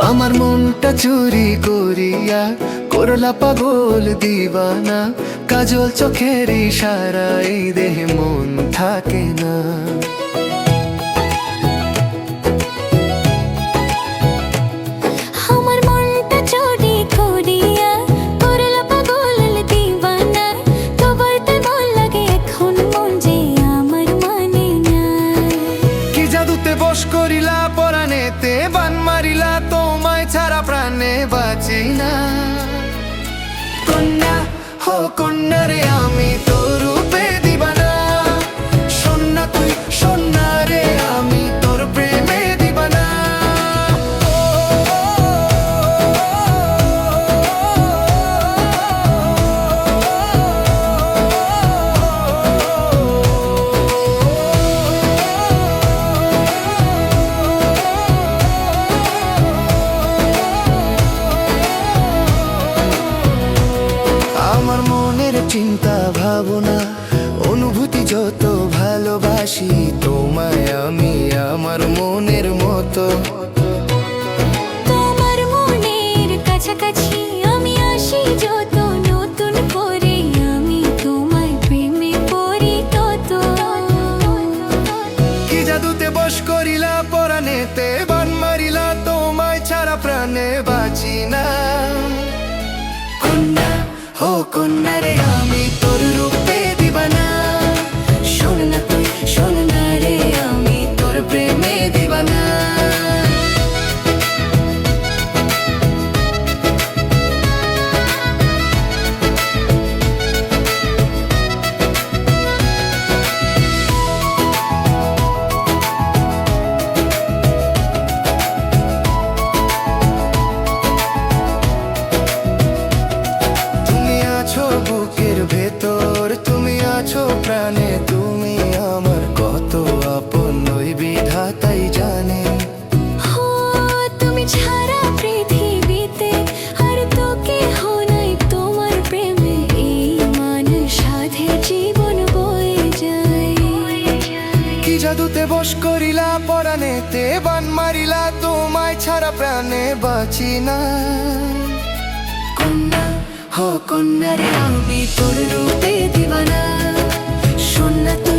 আমার মনটা চুরি করিয়া করলা পাগল দিবানা, কাজল চোখের ইশারায় দেহে মন থাকে না। আমার মনটা চুরি করিয়া করলা পাগল দিবানা, তবুও তেমন লাগে এখন মন যে আমার মানে না। কি জাদুতে বশ করিলা পরানেতে বান মারিলা, তোমায় ছাড়া প্রাণে বাঁচি না। কন্যা হো কন্যা রে আমি তোর রূপে দিবানা, সোনা তুই সোনা রে আমি তোর প্রেমে দিবানা। আমার মনের চিন্তা ভাবনা অনুভূতি যত ভালোবাসি তোমায় আমি আমার মনের মতো। তোমার মনের কাছাকাছি আমি আসি যত, নতুন করে আমি তোমার প্রেমে পড়ি তত। কি জাদুতে বশ করিলা পরানেতে বান মারিলা, তোমায় ছাড়া প্রাণে বাঁচি না। কন্যা হো কন্যা রে আমি তোর রূপে দিবানা, সোনা তুই সোনা রে আমি তোর প্রেমে দিবানা। বুকের ভেতর তুমি আছো প্রাণে, তুমি আমার কত আপন ওই বিধাতাই জানে। হো তুমি ছাড়া পৃথিবীতে আর তো কেহ নাই, তোমার প্রেমে এই মানুষ সাধে জীবন বয়ে যায়। কি জাদুতে বশ করিলা পরানেতে বান মারিলা, তোমায় ছাড়া প্রাণে বাঁচি না। কন্যা হো কন্যা রে আমি তোর রূপে দিবানা, সোনা তুই